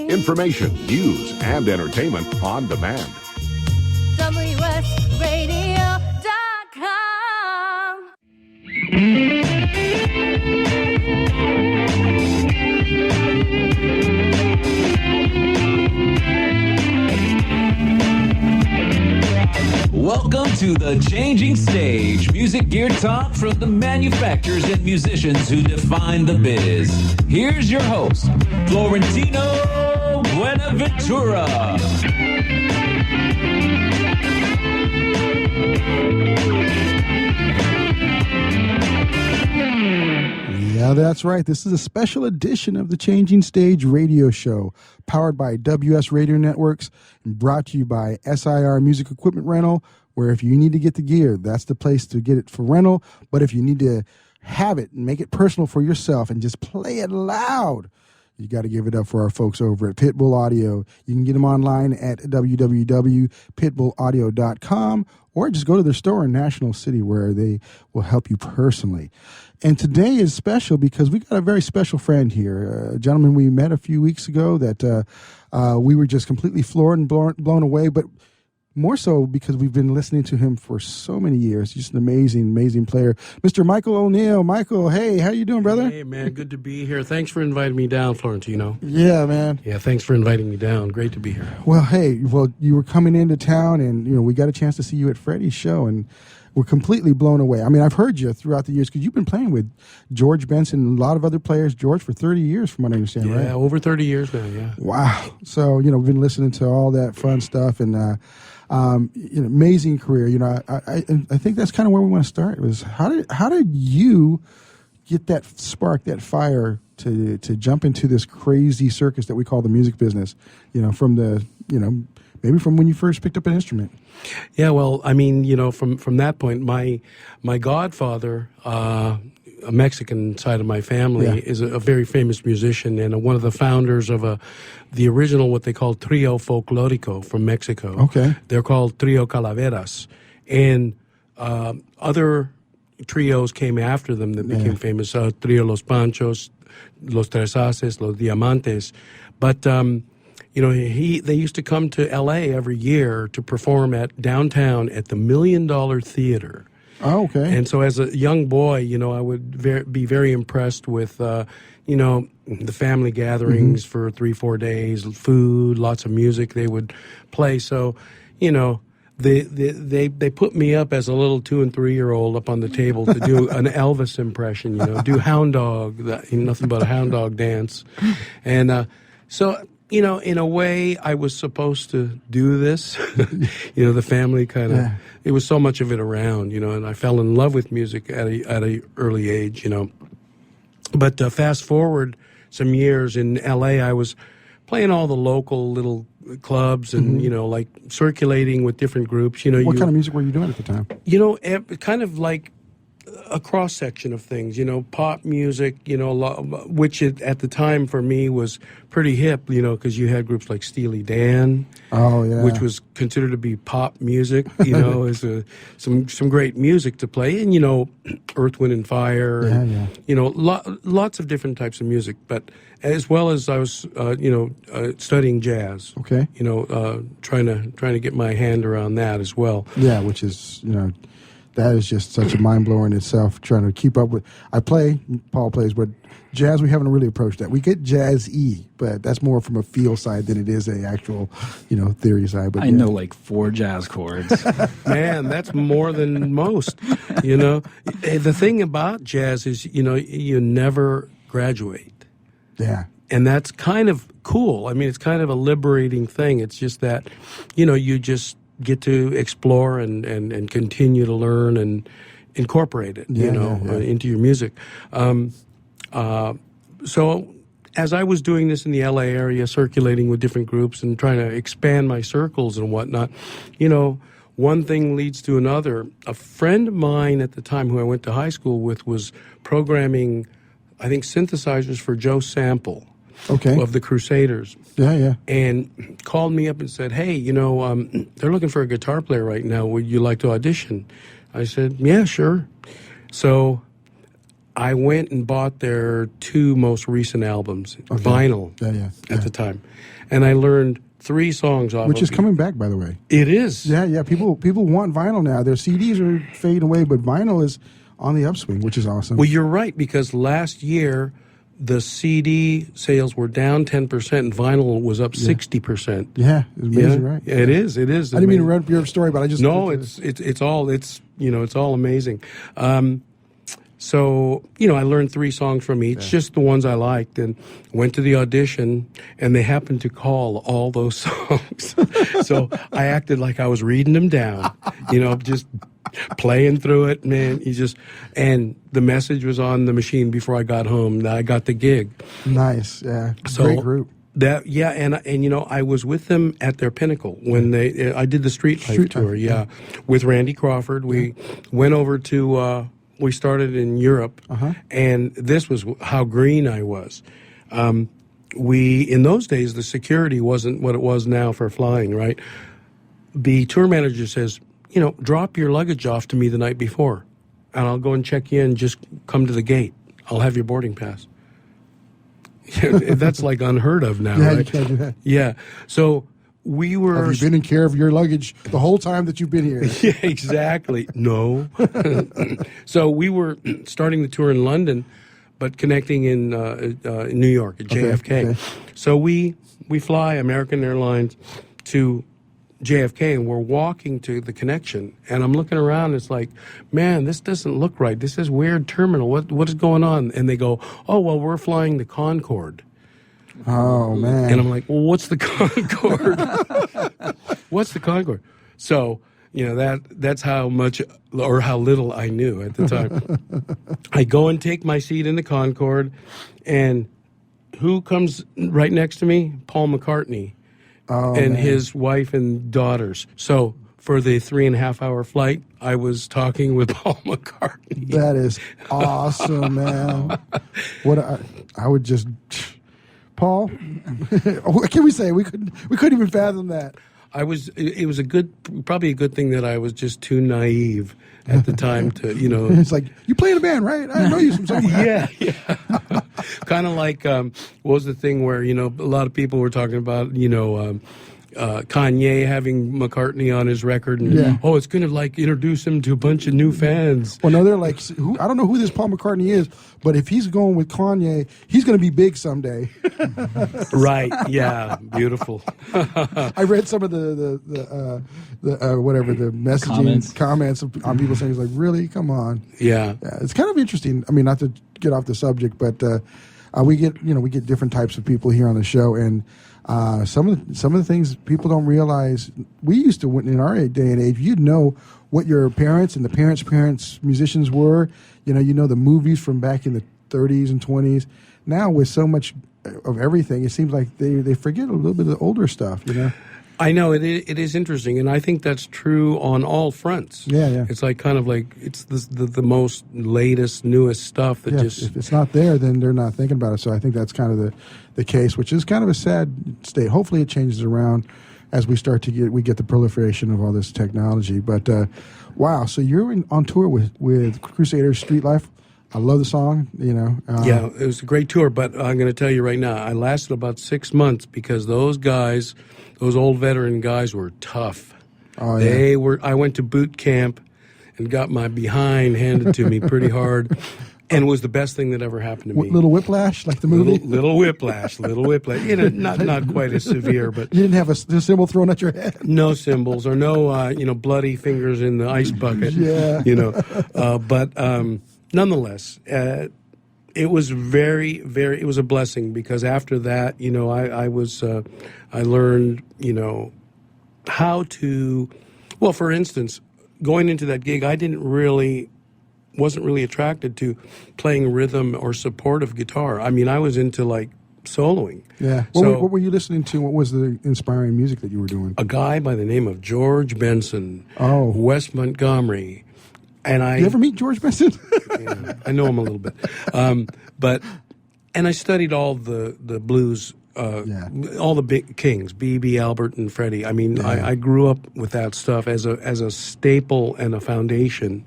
Information, news, and entertainment on demand. WSRadio.com. Welcome to The Changing Stage, music gear talk from the manufacturers and musicians who define the biz. Here's your host, Florentino Buenaventura. Yeah, that's right. This is a special edition of the Changing Stage radio show, powered by WS Radio Networks and brought to you by SIR Music Equipment Rental, where if you need to get the gear, that's the place to get it for rental. But if you need to have it and make it personal for yourself and just play it loud, you got to give it up for our folks over at Pitbull Audio. You can get them online at www.pitbullaudio.com or just go to their store in National City where they will help you personally. And today is special because we got a very special friend here, a gentleman we met a few weeks ago that we were just completely floored and blown away, but more so because we've been listening to him for so many years. He's just an amazing, amazing player. Mr. Michael O'Neill. Michael, hey, how you doing, brother? Hey, man, good to be here. Thanks for inviting me down, Florentino. Yeah, man. Yeah, thanks for inviting me down. Great to be here. Well, hey, you were coming into town, and we got a chance to see you at Freddie's show, and we're completely blown away. I mean, I've heard you throughout the years because you've been playing with George Benson and a lot of other players, George, for 30 years, from what I understand, right? Yeah, over 30 years now, yeah. Wow. So, we've been listening to all that fun stuff, and amazing career. I think that's kind of where we want to start. Was how did you get that spark, that fire to jump into this crazy circus that we call the music business? From the maybe from when you first picked up an instrument. Yeah, well, I mean, from that point, my godfather, a Mexican side of my family, is a very famous musician and one of the founders of the original, what they call Trio Folklorico from Mexico. Okay. They're called Trio Calaveras. And other trios came after them that became famous. Trio Los Panchos, Los Tres Haces, Los Diamantes. But, they used to come to L.A. every year to perform at downtown at the $1 Million Theater. Oh, okay. And so as a young boy, I would be very impressed with, the family gatherings for 3-4 days, food, lots of music they would play. So, they put me up as a little 2- and 3-year-old up on the table to do an Elvis impression, do hound dog, nothing but a hound dog dance. And so, in a way, I was supposed to do this. The family kind of, it was so much of it around, and I fell in love with music at a early age, But fast forward some years in L.A., I was playing all the local little clubs and, like circulating with different groups. What kind of music were you doing at the time? Kind of like a cross-section of things, pop music, which at the time for me was pretty hip, because you had groups like Steely Dan, which was considered to be pop music, as some great music to play, and, Earth, Wind, and Fire, and, lots of different types of music, but as well as I was, studying jazz. Okay. Trying to get my hand around that as well. Yeah, which is, that is just such a mind-blower in itself, trying to keep up with. Paul plays, but jazz, we haven't really approached that. We get jazz-y, but that's more from a feel side than it is a actual, theory side. But I know like 4 jazz chords. Man, that's more than most, The thing about jazz is, you never graduate. Yeah. And that's kind of cool. I mean, it's kind of a liberating thing. It's just that, you just get to explore and continue to learn and incorporate it, into your music. So as I was doing this in the LA area, circulating with different groups and trying to expand my circles and whatnot, one thing leads to another. A friend of mine at the time who I went to high school with was programming, I think, synthesizers for Joe Sample. Okay. Of the Crusaders. Yeah. And called me up and said, hey, they're looking for a guitar player right now. Would you like to audition? I said, yeah, sure. So I went and bought their 2 most recent albums, vinyl, at the time, and I learned 3 songs off. Which is coming back, by the way. It is. Yeah. People want vinyl now. Their CDs are fading away, but vinyl is on the upswing, which is awesome. Well, you're right, because last year the CD sales were down 10% and vinyl was up 60%. Yeah, it's amazing, right? It is. It is. I didn't mean to run up your story, but I just it's all amazing. So, I learned 3 songs from each, just the ones I liked, and went to the audition, and they happened to call all those songs. So I acted like I was reading them down, just playing through it, man. And the message was on the machine before I got home. I got the gig. Nice, yeah. So, great group. And I was with them at their pinnacle when I did the Street Life tour, with Randy Crawford. We went over to... we started in Europe, and this was how green I was. In those days, the security wasn't what it was now for flying, right? The tour manager says, drop your luggage off to me the night before, and I'll go and check you in. Just come to the gate. I'll have your boarding pass. That's like unheard of now, right? You can't do that. Yeah. So we were... Have you been in care of your luggage the whole time that you've been here? Yeah, exactly. No. So we were starting the tour in London, but connecting in New York at JFK. Okay. So we fly American Airlines to JFK, and we're walking to the connection, and I'm looking around. It's like, man, this doesn't look right. This is weird terminal. What is going on? And they go, oh, well, we're flying the Concorde. Oh, man. And I'm like, well, what's the Concorde? What's the Concorde? So, that's how much or how little I knew at the time. I go and take my seat in the Concorde, and who comes right next to me? Paul McCartney and his wife and daughters. So for the 3.5-hour flight, I was talking with Paul McCartney. That is awesome, man. I would just... Paul, what can we say? We couldn't even fathom that. It was probably a good thing that I was just too naive at the time to, It's like, you play in a band, right? I know you from somewhere. Yeah. Kind of like, what was the thing where, a lot of people were talking about, Kanye having McCartney on his record, and it's going to like introduce him to a bunch of new fans. Well, no, they're like, I don't know who this Paul McCartney is, but if he's going with Kanye, he's going to be big someday. Right? Yeah, beautiful. I read some of the messaging comments on people saying, "It's like, really, come on." Yeah, it's kind of interesting. I mean, not to get off the subject, but we get different types of people here on the show, and. Some of the things people don't realize, we used to, in our day and age, you'd know what your parents and the parents' musicians were. The movies from back in the 30s and 20s. Now, with so much of everything, it seems like they forget a little bit of the older stuff, I know, it is interesting, and I think that's true on all fronts. Yeah. It's like kind of like it's the most latest, newest stuff that just... If it's not there, then they're not thinking about it. So I think that's kind of the case, which is kind of a sad state. Hopefully it changes around as we get the proliferation of all this technology. But, wow, so you're on tour with Crusaders Street Life. I love the song, yeah, it was a great tour, but I'm going to tell you right now, I lasted about 6 months because those guys, those old veteran guys, were tough. Oh, yeah. I went to boot camp and got my behind handed to me pretty hard, and it was the best thing that ever happened to me. Little Whiplash, like the movie? Little Whiplash. Not quite as severe, but... You didn't have a cymbal thrown at your head? No cymbals or no, bloody fingers in the ice bucket. Yeah. But... nonetheless, it was it was a blessing because after that, I learned, how to, well, for instance, going into that gig, I wasn't really attracted to playing rhythm or supportive guitar. I mean, I was into like soloing. Yeah. What were you listening to? What was the inspiring music that you were doing? A guy by the name of George Benson. Oh. West Montgomery. And Did you ever meet George Benson? Yeah, I know him a little bit. And I studied all the blues, all the big kings, B.B., Albert, and Freddie. I mean, I grew up with that stuff as a staple and a foundation,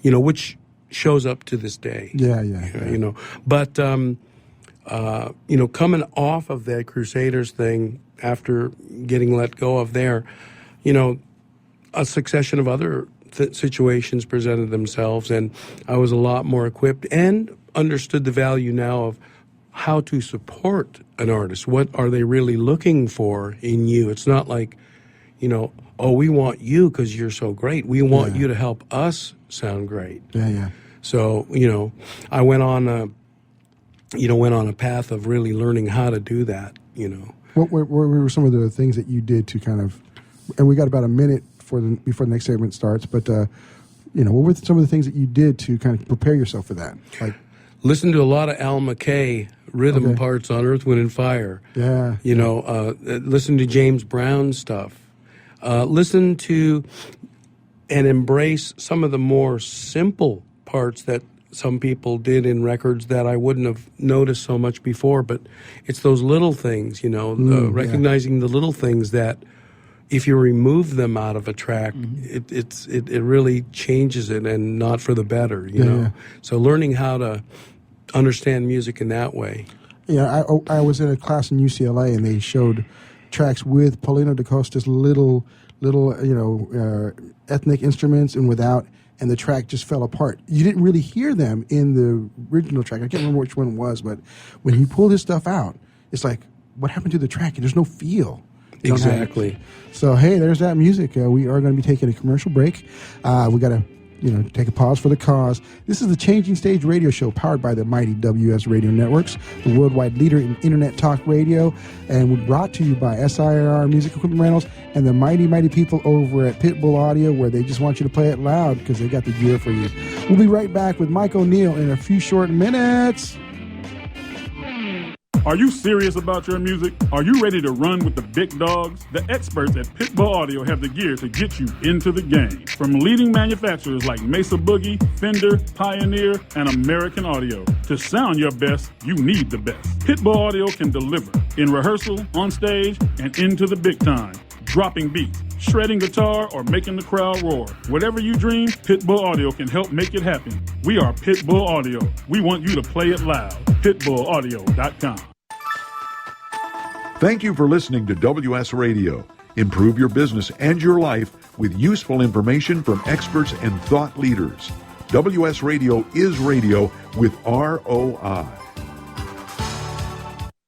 which shows up to this day. Yeah. You know, but you know, coming off of that Crusaders thing after getting let go of there, you know, a succession of other situations presented themselves, and I was a lot more equipped and understood the value now of how to support an artist. What are they really looking for in you? It's not like, you know, oh, we want you because you're so great. We want you to help us sound great. Yeah. So, you know, I went on a path of really learning how to do that, you know. What were some of the things that you did to kind of, and we got about a minute before the next segment starts, but, you know, what were some of the things that you did to kind of prepare yourself for that? Like, listen to a lot of Al McKay rhythm parts on Earth, Wind, and Fire. Yeah. You know, listen to James Brown stuff. Listen to and embrace some of the more simple parts that some people did in records that I wouldn't have noticed so much before. But it's those little things, you know, recognizing the little things that if you remove them out of a track, it really changes it, and not for the better, you know. So learning how to understand music in that way. Yeah, I was in a class in UCLA, and they showed tracks with Paulino da Costa's little you know, ethnic instruments and without, and the track just fell apart. You didn't really hear them in the original track. I can't remember which one it was, but when he pulled his stuff out, it's like, what happened to the track? There's no feel. Exactly. So, hey, there's that music. We are going to be taking a commercial break. We got to, you know, take a pause for the cause. This is the Changing Stage radio show powered by the mighty WS Radio Networks, the worldwide leader in internet talk radio, and we're brought to you by SIR Music Equipment Rentals and the mighty people over at Pitbull Audio, where they just want you to play it loud because they got the gear for you. We'll be right back with Mike O'Neill in a few short minutes. Are you serious about your music? Are you ready to run with the big dogs? The experts at Pitbull Audio have the gear to get you into the game. From leading manufacturers like Mesa Boogie, Fender, Pioneer, and American Audio. To sound your best, you need the best. Pitbull Audio can deliver in rehearsal, on stage, and into the big time. Dropping beats, shredding guitar, or making the crowd roar. Whatever you dream, Pitbull Audio can help make it happen. We are Pitbull Audio. We want you to play it loud. PitbullAudio.com. Thank you for listening to WS Radio. Improve your business and your life with useful information from experts and thought leaders. WS Radio is radio with ROI.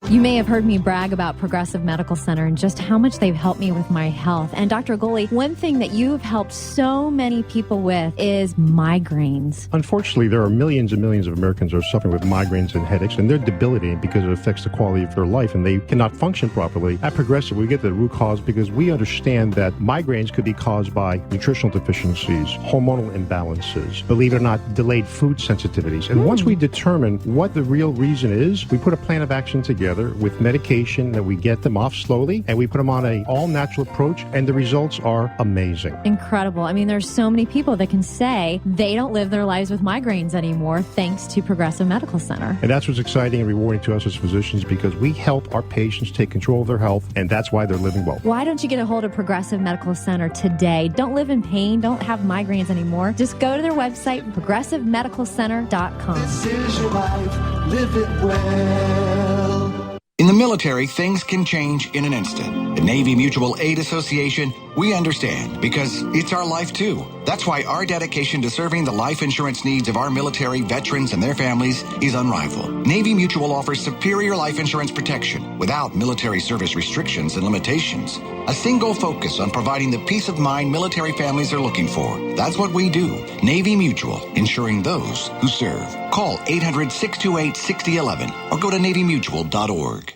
You may have heard me brag about Progressive Medical Center and just how much they've helped me with my health. And Dr. Goley, one thing that you've helped so many people with is migraines. Unfortunately, there are millions and millions of Americans who are suffering with migraines and headaches, and they're debilitating because it affects the quality of their life, and they cannot function properly. At Progressive, we get to the root cause because we understand that migraines could be caused by nutritional deficiencies, hormonal imbalances, believe it or not, delayed food sensitivities. And once we determine what the real reason is, we put a plan of action together with medication that we get them off slowly, and we put them on an all-natural approach, and the results are amazing. Incredible. I mean, there's so many people that can say they don't live their lives with migraines anymore thanks to Progressive Medical Center. And that's what's exciting and rewarding to us as physicians, because we help our patients take control of their health, and that's why they're living well. Why don't you get a hold of Progressive Medical Center today? Don't live in pain. Don't have migraines anymore. Just go to their website, progressivemedicalcenter.com. This is your life. Live it well. In the military, things can change in an instant. The Navy Mutual Aid Association, we understand because it's our life too. That's why our dedication to serving the life insurance needs of our military veterans and their families is unrivaled. Navy Mutual offers superior life insurance protection without military service restrictions and limitations. A single focus on providing the peace of mind military families are looking for. That's what we do. Navy Mutual, insuring those who serve. Call 800-628-6011 or go to NavyMutual.org.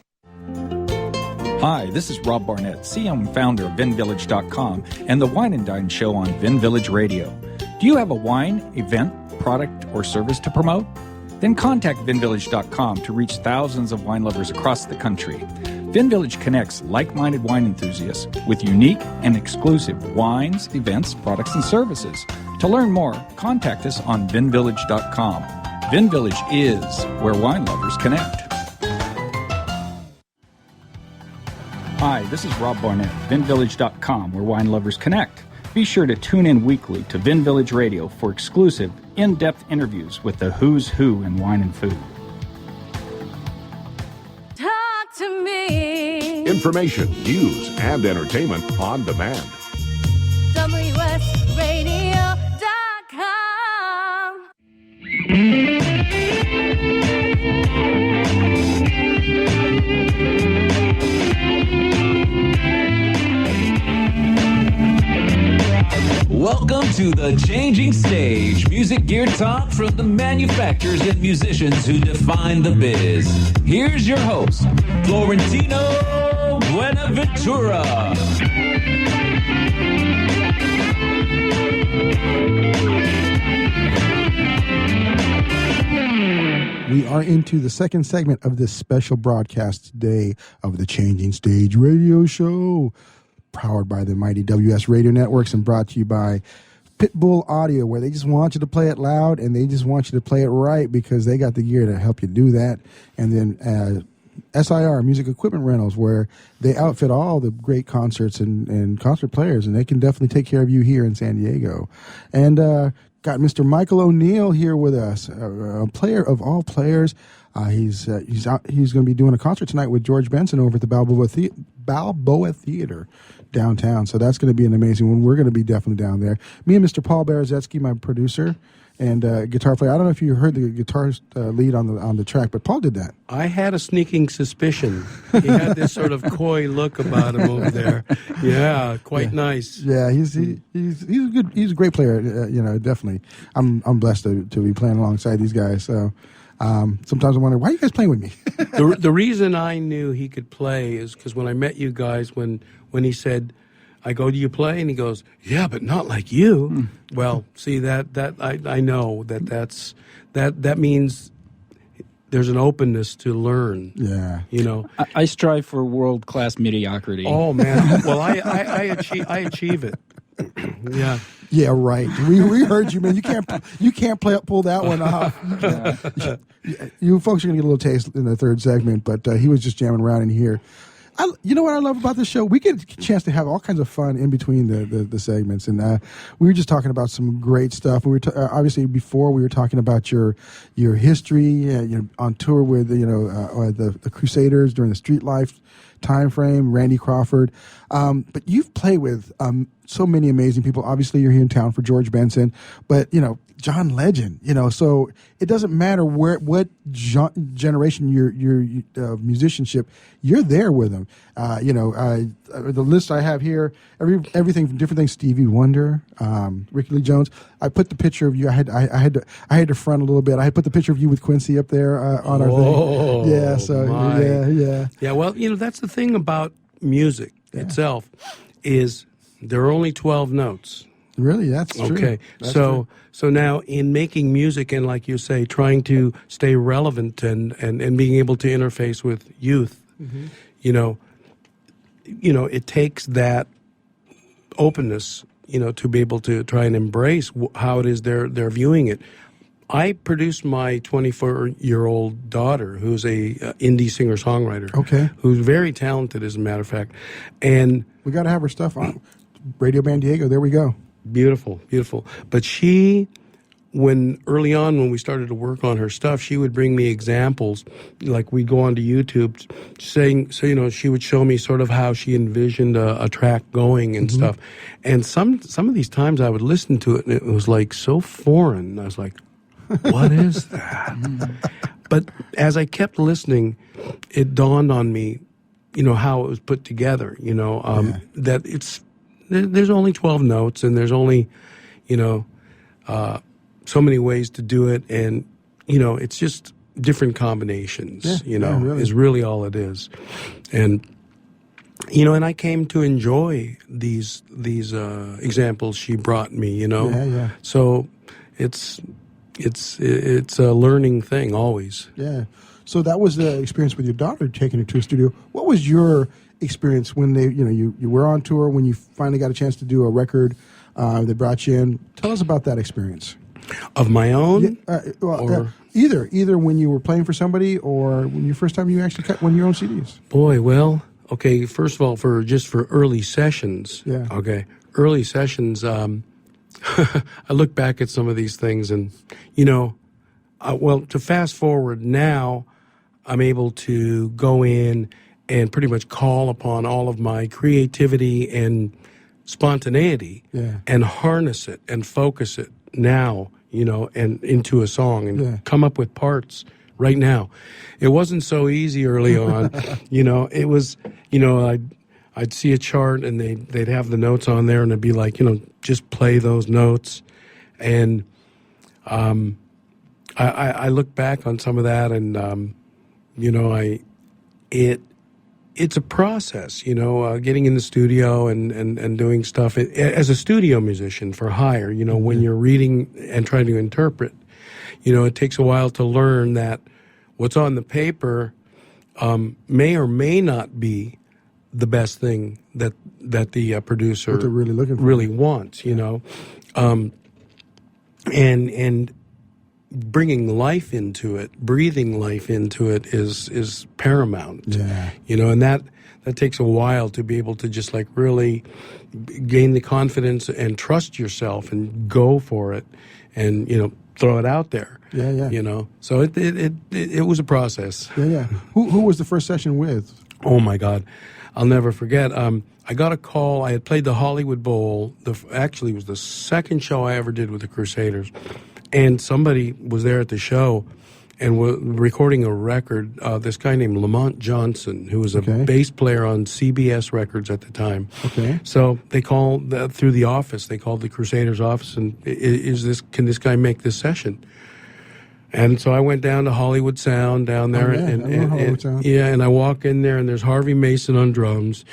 Hi, this is Rob Barnett, CEO and founder of VinVillage.com and the Wine and Dine Show on Vin Village Radio. Do you have a wine, event, product, or service to promote? Then contact VinVillage.com to reach thousands of wine lovers across the country. Vin Village connects like-minded wine enthusiasts with unique and exclusive wines, events, products, and services. To learn more, contact us on VinVillage.com. Vin Village is where wine lovers connect. Hi, this is Rob Barnett, VinVillage.com, where wine lovers connect. Be sure to tune in weekly to Vin Village Radio for exclusive, in-depth interviews with the who's who in wine and food. Talk to me. Information, news, and entertainment on demand. WSRadio.com. Welcome to the Changing Stage, music gear talk from the manufacturers and musicians who define the biz. Here's your host, Florentino Buenaventura. We are into the second segment of this special broadcast today of the Changing Stage Radio Show, powered by the mighty WS Radio Networks and brought to you by Pitbull Audio, where they just want you to play it loud and they just want you to play it right because they got the gear to help you do that. And then SIR, Music Equipment Rentals, where they outfit all the great concerts and concert players, and they can definitely take care of you here in San Diego. And got Mr. Michael O'Neill here with us, a player of all players. He's going to be doing a concert tonight with George Benson over at the Balboa Theater downtown. So that's going to be an amazing one. We're going to be definitely down there. Me and Mr. Paul Berezetsky, my producer and guitar player. I don't know if you heard the guitar lead on the track, but Paul did that. I had a sneaking suspicion. He had this sort of coy look about him over there. Yeah, quite nice. Yeah, he's a great player. Definitely. I'm blessed to be playing alongside these guys. So. Sometimes I wonder, why are you guys playing with me? The reason I knew he could play is because when I met you guys, when he said, I go, do you play? And he goes, yeah, but not like you. Well, see, that I know that means there's an openness to learn. Yeah. I strive for world-class mediocrity. Oh, man. Well, I achieve it. Yeah. Yeah, right. We heard you, man. You can't pull that one off. You folks are gonna get a little taste in the third segment, but he was just jamming around in here. You know what I love about this show? We get a chance to have all kinds of fun in between the segments, and we were just talking about some great stuff. We were obviously before we were talking about your history, on tour with the Crusaders during the Street Life time frame, Randy Crawford. But you've played with so many amazing people. Obviously, you're here in town for George Benson, but John Legend. So it doesn't matter what generation your musicianship, you're there with them. The list I have here, everything from different things. Stevie Wonder, Ricky Lee Jones. I put the picture of you. I had to front a little bit. I had put the picture of you with Quincy up there on our thing. Yeah. So yeah. Yeah. Well, that's the thing about music itself is there are only 12 notes. Really, that's true. Okay, that's so true. So now in making music and, like you say, trying to stay relevant and being able to interface with youth, it takes that openness, to be able to try and embrace how it is they're viewing it. I produced my 24-year-old daughter, who's a indie singer-songwriter. Okay. Who's very talented, as a matter of fact. And we got to have her stuff on Radio Band Diego. There we go. Beautiful, beautiful. But early on when we started to work on her stuff, she would bring me examples, like we'd go onto YouTube she would show me sort of how she envisioned a track going and stuff. And some of these times I would listen to it and it was like so foreign. I was like, what is that? But as I kept listening, it dawned on me, how it was put together, that there's only 12 notes and there's only, so many ways to do it. And, it's just different combinations, really. Is really all it is. And, and I came to enjoy these examples she brought me, Yeah. So it's a learning thing always. Yeah. So that was the experience with your daughter, taking her to a studio. What was your experience when you were on tour, when you finally got a chance to do a record that brought you in? Tell us about that experience. Of my own? Either when you were playing for somebody or when your first time you actually cut one of your own CDs. Boy, well, okay, first of all, for early sessions, yeah. Okay, early sessions, I look back at some of these things and, you know, to fast forward now, I'm able to go in and pretty much call upon all of my creativity and spontaneity and harness it and focus it now, you know, and into a song and come up with parts right now. It wasn't so easy early on. You know, it was, you know, I'd see a chart and they'd have the notes on there and it'd be like, you know, just play those notes. And I look back on some of that and, you know, it's a process, you know, getting in the studio and doing stuff as a studio musician for hire, you know, when you're reading and trying to interpret, you know, it takes a while to learn that what's on the paper may or may not be the best thing that the producer what they're really looking for. really wants, you know, and bringing life into it, breathing life into it is paramount. Yeah. You know, and that takes a while to be able to just like really gain the confidence and trust yourself and go for it and, you know, throw it out there. Yeah, yeah. You know, so it was a process. Yeah, yeah. Who was the first session with? Oh my God, I'll never forget. I got a call. I had played the Hollywood Bowl. Actually, it was the second show I ever did with the Crusaders, and somebody was there at the show and was recording a record. This guy named Lamont Johnson, who was a bass player on CBS Records at the time. Okay. So they called through the office. They called the Crusaders office, and can this guy make this session? And so I went down to Hollywood Sound down there, and I walk in there, and there's Harvey Mason on drums,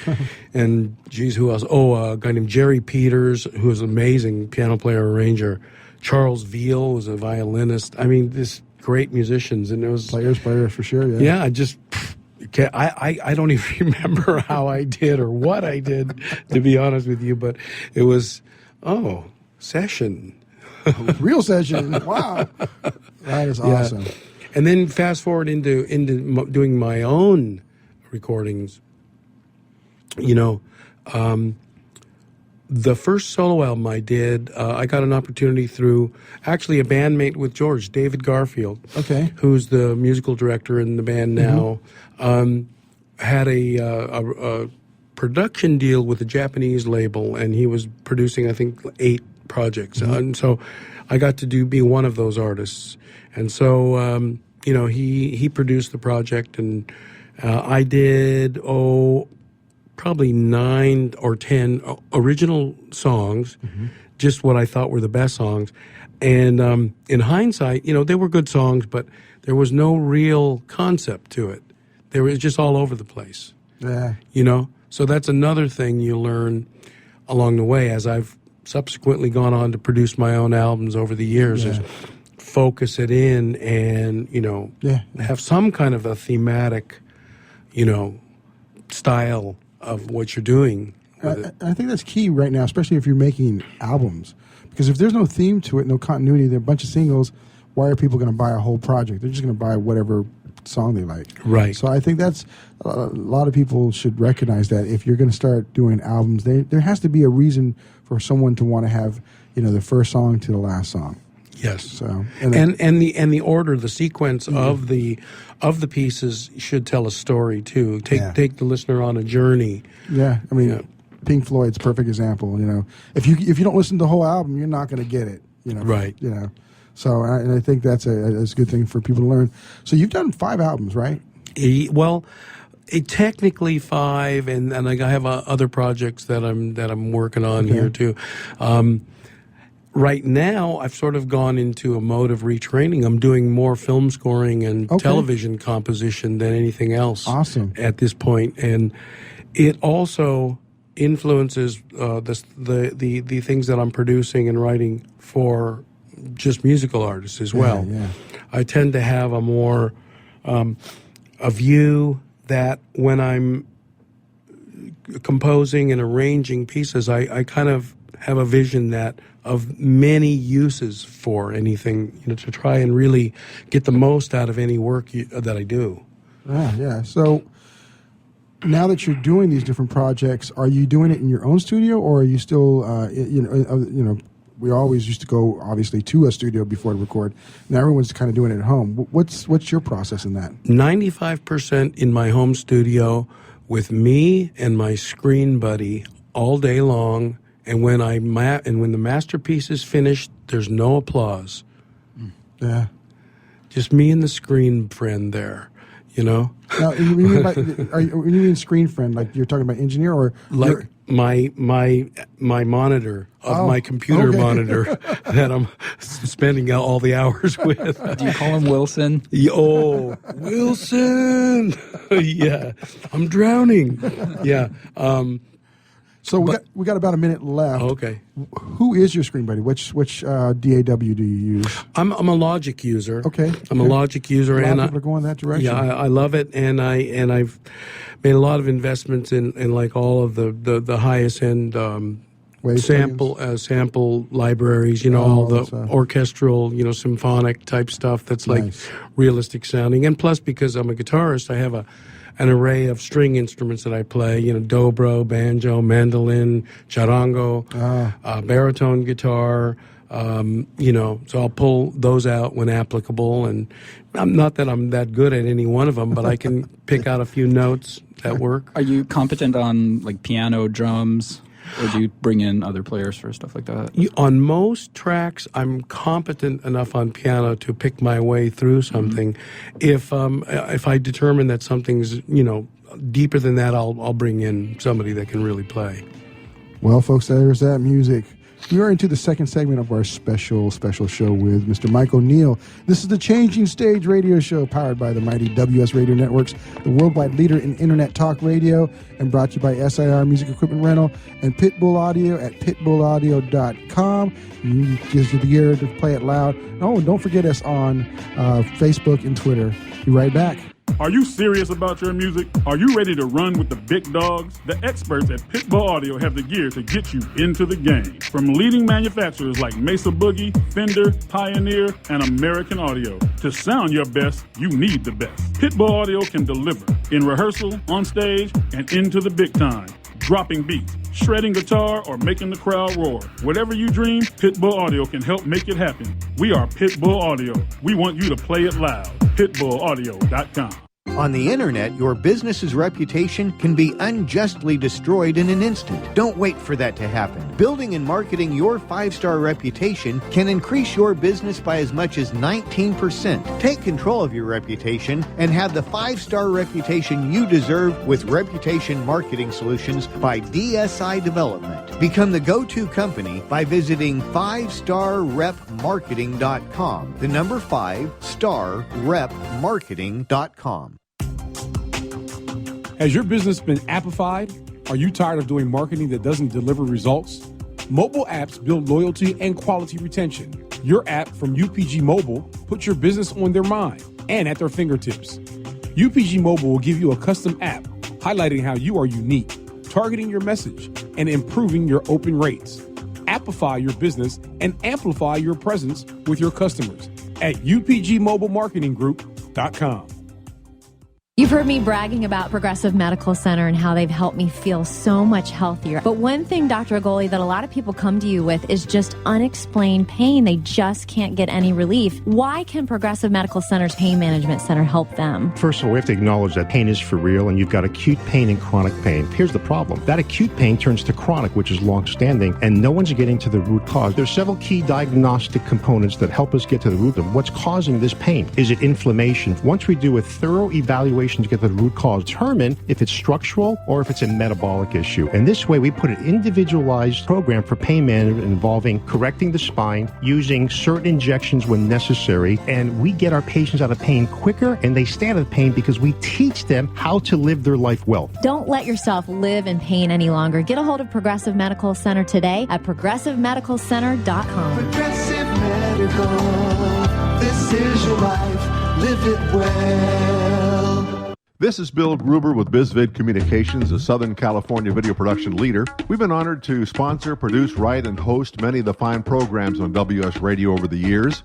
and geez, who else? Oh, a guy named Jerry Peters, who was an amazing piano player, arranger. Charles Veal was a violinist. I mean, this great musicians, and it was players for sure. Yeah, yeah. I don't even remember how I did or what I did, to be honest with you, but it was session. Real session. Wow. That is awesome. Yeah. And then fast forward into doing my own recordings. You know, the first solo album I did, I got an opportunity through actually a bandmate with George, David Garfield, who's the musical director in the band now, had a production deal with a Japanese label, and he was producing, I think, 8 projects. And so I got to be one of those artists. And so, you know, he produced the project, and I did, probably 9 or 10 original songs, just what I thought were the best songs. And in hindsight, you know, they were good songs, but there was no real concept to it. They were just all over the place. Yeah. You know? So that's another thing you learn along the way as I've subsequently gone on to produce my own albums over the years. Is focus it in and, you know, have some kind of a thematic, you know, style of what you're doing. I think that's key right now, especially if you're making albums. Because if there's no theme to it, no continuity, there are a bunch of singles, why are people going to buy a whole project? They're just going to buy whatever song they like. Right. So I think that's a lot of people should recognize that if you're going to start doing albums, there has to be a reason for someone to want to have, you know, the first song to the last song. Yes. So and the order, the sequence of the pieces should tell a story too. Take the listener on a journey. Yeah. I mean, Pink Floyd's a perfect example. You know, if you don't listen to the whole album, you're not going to get it. You know. Right. You know. So and I think that's a good thing for people to learn. So you've done 5 albums, right? Well, technically 5, and I have other projects that I'm working on here too. Right now, I've sort of gone into a mode of retraining. I'm doing more film scoring and television composition than anything else. Awesome. At this point, and it also influences the things that I'm producing and writing for just musical artists as well. Yeah. I tend to have a more a view that when I'm composing and arranging pieces, I kind of have a vision that of many uses for anything, you know, to try and really get the most out of any work that I do. Yeah. So Now that you're doing these different projects, are you doing it in your own studio, or are you still, we always used to go, obviously, to a studio before to record. Now everyone's kind of doing it at home. What's your process in that? 95% in my home studio with me and my screen buddy all day long. And when when the masterpiece is finished, there's no applause. Yeah. Just me and the screen friend there, Now, when you mean screen friend, like you're talking about engineer, or like my monitor of my computer monitor that I'm spending all the hours with. Do you call him Wilson? Oh, Wilson! Yeah, I'm drowning. Yeah. So we got about a minute left. Okay. Who is your screen buddy? Which DAW do you use? I'm a Logic user. Okay. I'm a Logic user, a lot and of people are going that direction. Yeah, I love it, and I've made a lot of investments in like all of the highest end sample libraries. All the orchestral, symphonic type stuff that's like realistic sounding, and plus because I'm a guitarist, I have an array of string instruments that I play, dobro, banjo, mandolin, charango, baritone guitar, so I'll pull those out when applicable. And not that I'm that good at any one of them, but I can pick out a few notes that work. Are you competent on like piano, drums? Or do you bring in other players for stuff like that? On most tracks, I'm competent enough on piano to pick my way through something. Mm-hmm. If I determine that something's deeper than that, I'll bring in somebody that can really play. Well, folks, there's that music. We are into the second segment of our special show with Mr. Mike O'Neill. This is the Changing Stage radio show powered by the mighty WS Radio Networks, the worldwide leader in Internet talk radio, and brought to you by SIR Music Equipment Rental and Pitbull Audio at pitbullaudio.com. You just get the gear to play it loud. Oh, and don't forget us on Facebook and Twitter. Be right back. Are you serious about your music? Are you ready to run with the big dogs? The experts at Pitbull Audio have the gear to get you into the game. From leading manufacturers like Mesa Boogie, Fender, Pioneer, and American Audio. To sound your best, you need the best. Pitbull Audio can deliver in rehearsal, on stage, and into the big time. Dropping beats, shredding guitar, or making the crowd roar. Whatever you dream, Pitbull Audio can help make it happen. We are Pitbull Audio. We want you to play it loud. PitbullAudio.com. On the internet, your business's reputation can be unjustly destroyed in an instant. Don't wait for that to happen. Building and marketing your 5-star reputation can increase your business by as much as 19%. Take control of your reputation and have the 5-star reputation you deserve with Reputation Marketing Solutions by DSI Development. Become the go-to company by visiting 5starrepmarketing.com. The number 5starrepmarketing.com. Has your business been appified? Are you tired of doing marketing that doesn't deliver results? Mobile apps build loyalty and quality retention. Your app from UPG Mobile puts your business on their mind and at their fingertips. UPG Mobile will give you a custom app highlighting how you are unique, targeting your message, and improving your open rates. Appify your business and amplify your presence with your customers at upgmobilemarketinggroup.com. You've heard me bragging about Progressive Medical Center and how they've helped me feel so much healthier. But one thing, Dr. Agoli, that a lot of people come to you with is just unexplained pain. They just can't get any relief. Why can Progressive Medical Center's Pain Management Center help them? First of all, we have to acknowledge that pain is for real, and you've got acute pain and chronic pain. Here's the problem. That acute pain turns to chronic, which is long-standing, and no one's getting to the root cause. There's several key diagnostic components that help us get to the root of what's causing this pain. Is it inflammation? Once we do a thorough evaluation to get the root cause, determine if it's structural or if it's a metabolic issue. And this way, we put an individualized program for pain management involving correcting the spine, using certain injections when necessary, and we get our patients out of pain quicker, and they stay out of pain because we teach them how to live their life well. Don't let yourself live in pain any longer. Get a hold of Progressive Medical Center today at progressivemedicalcenter.com. Progressive Medical, this is your life, live it well. This is Bill Gruber with BizVid Communications, a Southern California video production leader. We've been honored to sponsor, produce, write, and host many of the fine programs on WS Radio over the years.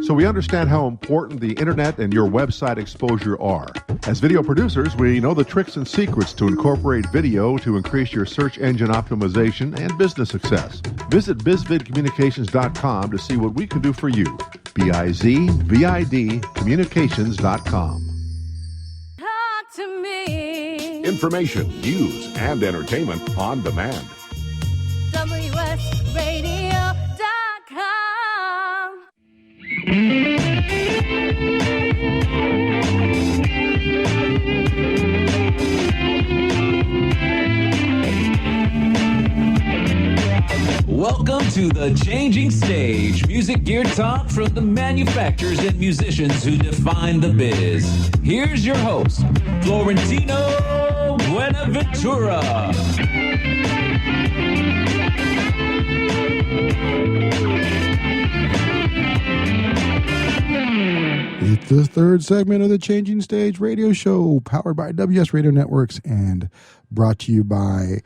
So we understand how important the internet and your website exposure are. As video producers, we know the tricks and secrets to incorporate video to increase your search engine optimization and business success. Visit bizvidcommunications.com to see what we can do for you. BIZVID communications.com. Talk to me. Information, news, and entertainment on demand. WSRadio.com. Welcome to the Changing Stage, music gear talk from the manufacturers and musicians who define the biz. Here's your host, Florentino Buenaventura. It's the third segment of the Changing Stage radio show, powered by WS Radio Networks and brought to you by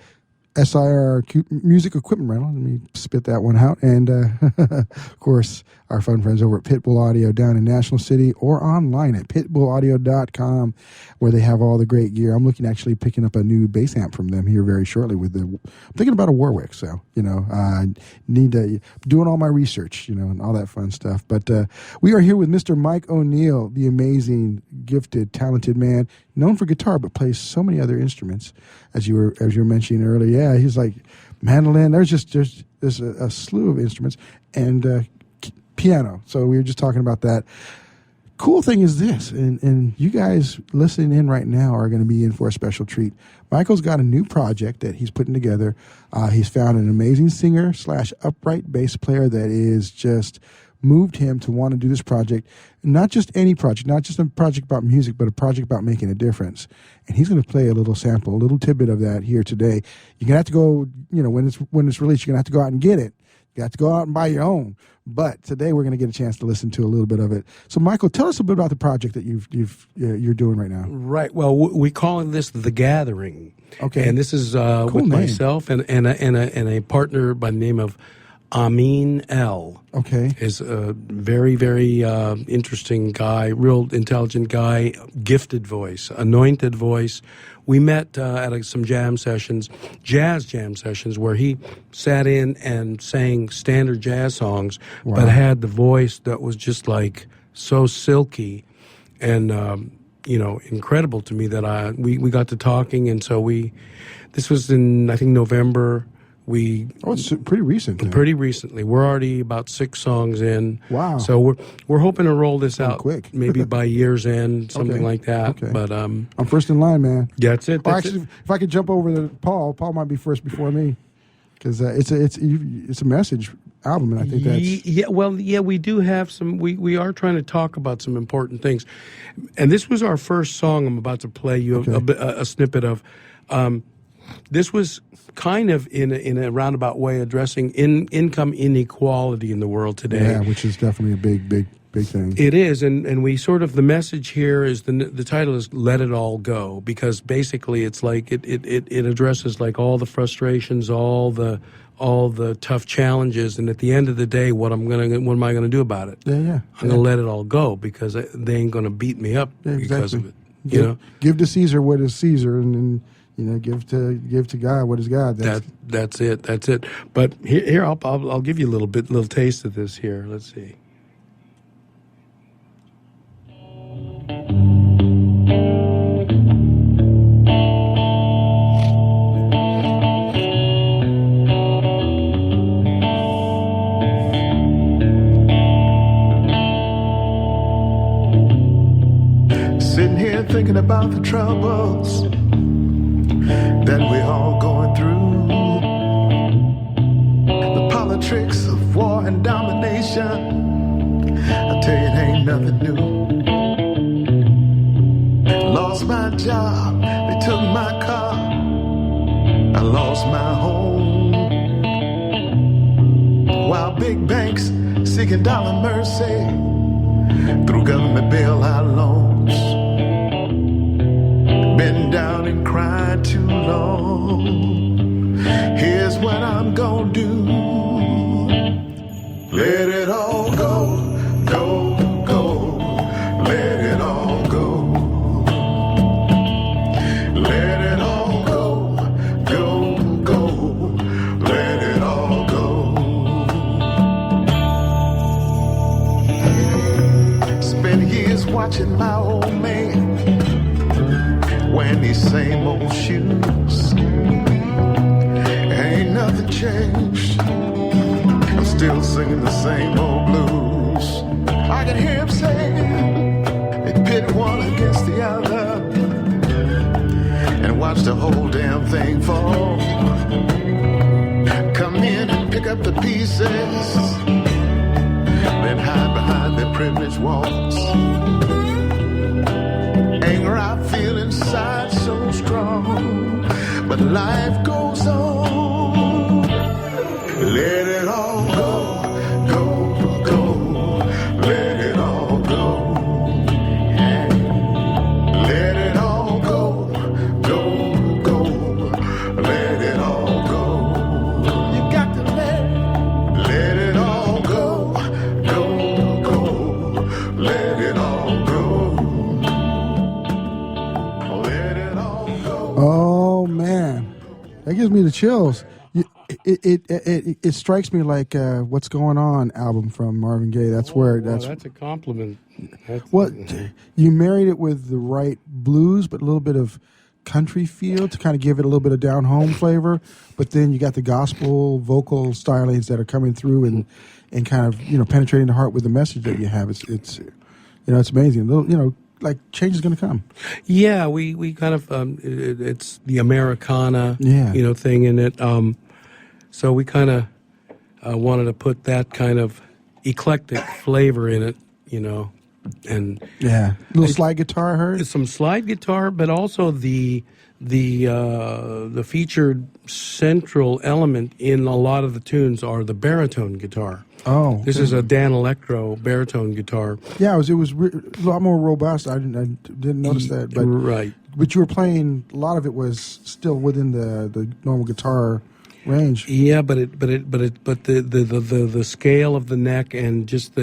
SIR Music Equipment Rental. Let me spit that one out. And, of course, our fun friends over at Pitbull Audio down in National City, or online at pitbullaudio.com, where they have all the great gear. I'm looking actually picking up a new bass amp from them here very shortly. I'm thinking about a Warwick, so, need to doing all my research, and all that fun stuff. But we are here with Mr. Mike O'Neill, the amazing, gifted, talented man, known for guitar, but plays so many other instruments, as you were mentioning earlier. Yeah, he's like mandolin. There's a slew of instruments and piano. So we were just talking about that. Cool thing is this, and you guys listening in right now are going to be in for a special treat. Michael's got a new project that he's putting together. He's found an amazing singer / upright bass player that is just moved him to want to do this project. Not just any project, not just a project about music, but a project about making a difference. And he's going to play a little sample, a little tidbit of that here today. You're going to have to go, when it's released, you're going to have to go out and get it. You have to go out and buy your own. But today we're going to get a chance to listen to a little bit of it. So, Michael, tell us a bit about the project that you're doing right now. Right. Well, we call this The Gathering. Okay. And this is cool with name. myself and a partner by the name of Amin L. Okay. Is a very, very interesting guy, real intelligent guy, gifted voice, anointed voice. We met at some jazz jam sessions, where he sat in and sang standard jazz songs, but had the voice that was just like so silky and, incredible to me that we got to talking. And so this was in, I think, November. It's pretty recent. Then. Pretty recently. We're already about 6 songs in. Wow. So we're hoping to roll this out quick. maybe by year's end, something like that. Okay. But I'm first in line, man. Yeah, that's it. If I could jump over to Paul might be first before me, because it's a message album, and I think that's we do have some. We are trying to talk about some important things, and this was our first song I'm about to play you a snippet of. This was kind of in a roundabout way addressing income inequality in the world today. Yeah, which is definitely a big thing. It is, and we sort of, the message here is, the title is "Let It All Go," because basically it's like it addresses like all the frustrations, all the tough challenges, and at the end of the day, what am I gonna do about it? Yeah. I'm gonna let it all go, because they ain't gonna beat me up because of it. Give to Caesar what is Caesar, and give to God what is God. That's it. But here I'll give you a little taste of this here. Let's see. Sitting here thinking about the troubles that we're all going through. The politics of war and domination, I tell you, it ain't nothing new. Lost my job, they took my car, I lost my home. While big banks seeking dollar mercy through government bailout loans. Been down and cried too long. Here's what I'm gonna do. Let it all go, go, shoes. Ain't nothing changed. I'm still singing the same old blues. I can hear him saying they pit one against the other and watch the whole damn thing fall. Come in and pick up the pieces, then hide behind their privileged walls. Anger I feel inside so strong, but life goes on. Let it all go, go, go. Let it all go. Let it all go, go, go. Let it all go. You got to let it all go, go, go. Let it all go. Let it all go. Oh man, that gives me the chills. It strikes me like "What's Going On" album from Marvin Gaye. That's That's a compliment. What you married it with the right blues, but a little bit of country feel to kind of give it a little bit of down home flavor. But then you got the gospel vocal stylings that are coming through and kind of penetrating the heart with the message that you have. It's it's amazing. Like change is going to come. Yeah, we kind of it's the Americana Yeah. Thing in it. So we kind of wanted to put that kind of eclectic flavor in it, and Yeah, little slide guitar. I heard some slide guitar, but also the featured central element in a lot of the tunes are the baritone guitar. Oh, This is a Dan Electro baritone guitar. Yeah, it was a lot more robust. I didn't notice that, but Right. But you were playing a lot of it was still within the normal guitar range. Yeah, but the scale of the neck and just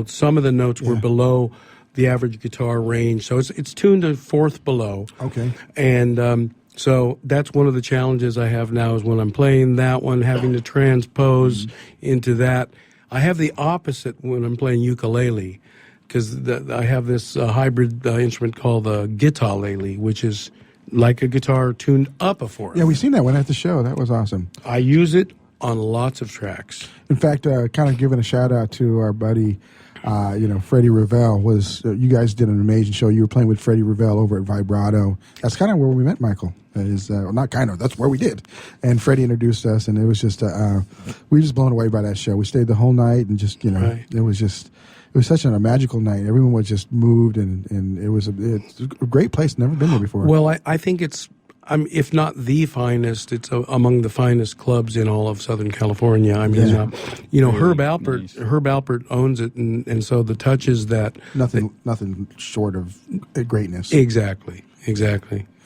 some of the notes were below the average guitar range. So it's tuned to fourth below. Okay. And so that's one of the challenges I have now is when I'm playing that one, having to transpose into that. I have the opposite when I'm playing ukulele, because I have this hybrid instrument called the guitar-lele, which is like a guitar tuned up a fourth. Yeah, we seen that one at the show. That was awesome. I use it on lots of tracks. In fact, kind of giving a shout out to our buddy, Freddie Revelle. You guys did an amazing show. You were playing with Freddie Revelle over at Vibrato. That's kind of where we met Michael. That is not kind of. That's where we did. And Freddie introduced us, and it was just we were just blown away by that show. We stayed the whole night, and just Right. it was such a magical night. Everyone was just moved, and it's a great place. Never been there before. Well, I think it's, if not the finest, it's among the finest clubs in all of Southern California. I mean, Herb Alpert owns it, and so the touches that nothing short of greatness. Exactly,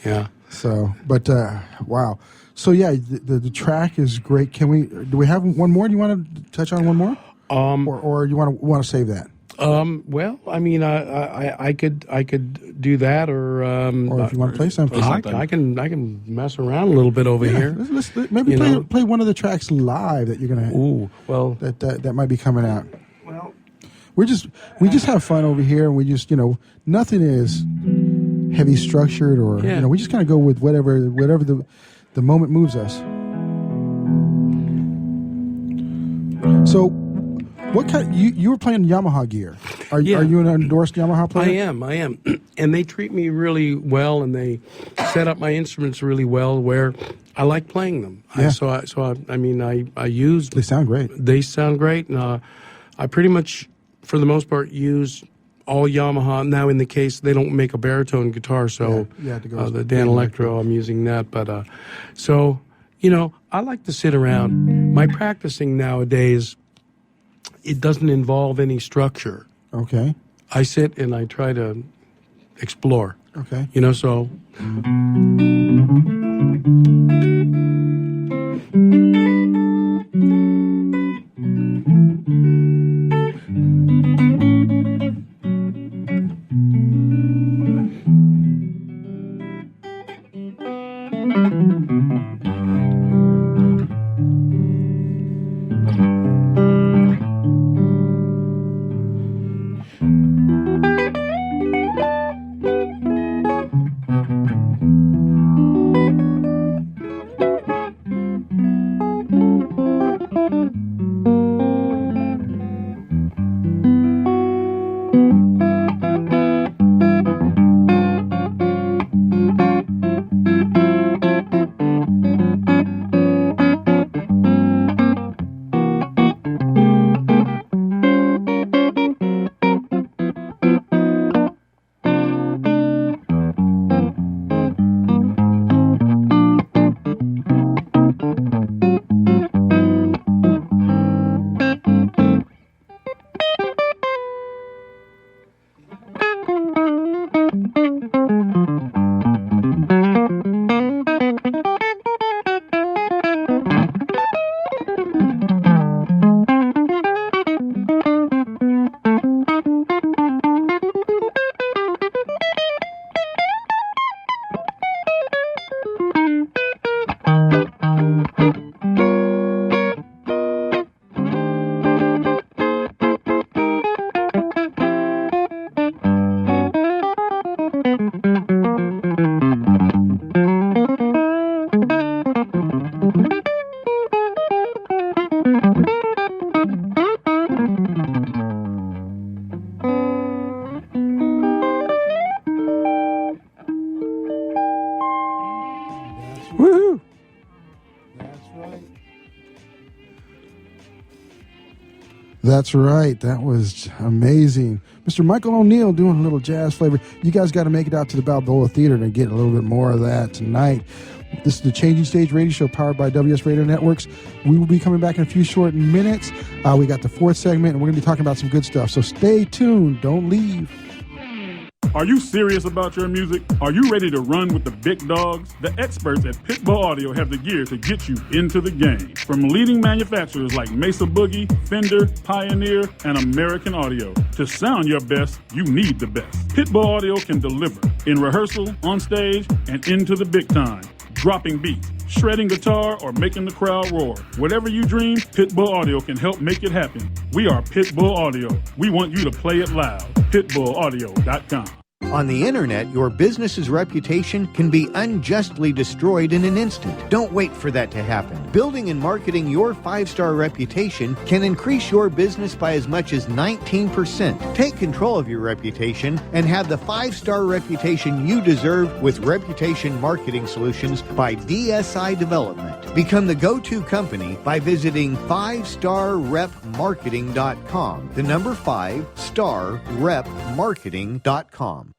yeah. So, but wow. So yeah, the track is great. Do we have one more? Do you want to touch on one more, or you want to save that? Well, I mean, I could do that, or if you want to play something, I can mess around a little bit over here. Let's maybe play one of the tracks live that you're gonna. Ooh, well, that might be coming out. Well, we just have fun over here, and we just nothing is heavy structured, or we just kind of go with whatever the moment moves us. So. What kind? You were playing Yamaha gear. Are you an endorsed Yamaha player? I am, and they treat me really well, and they set up my instruments really well, where I like playing them. Yeah. I use. They sound great. They sound great, and I pretty much, for the most part, use all Yamaha. Now, in the case they don't make a baritone guitar, so the Dan Electro, I'm using that. But I like to sit around. My practicing nowadays, it doesn't involve any structure. Okay. I sit and I try to explore. Okay. So. Woohoo! That's right. That's right. That was amazing. Mr. Michael O'Neill doing a little jazz flavor. You guys got to make it out to the Balboa Theater to get a little bit more of that tonight. This is the Changing Stage Radio Show powered by WS Radio Networks. We will be coming back in a few short minutes. We got the fourth segment, and we're going to be talking about some good stuff. So stay tuned. Don't leave. Are you serious about your music? Are you ready to run with the big dogs? The experts at Pitbull Audio have the gear to get you into the game. From leading manufacturers like Mesa Boogie, Fender, Pioneer, and American Audio. To sound your best, you need the best. Pitbull Audio can deliver in rehearsal, on stage, and into the big time. Dropping beats, shredding guitar, or making the crowd roar. Whatever you dream, Pitbull Audio can help make it happen. We are Pitbull Audio. We want you to play it loud. PitbullAudio.com. On the internet, your business's reputation can be unjustly destroyed in an instant. Don't wait for that to happen. Building and marketing your 5-star reputation can increase your business by as much as 19%. Take control of your reputation and have the 5-star reputation you deserve with Reputation Marketing Solutions by DSI Development. Become the go-to company by visiting 5starrepmarketing.com. The number 5starrepmarketing.com.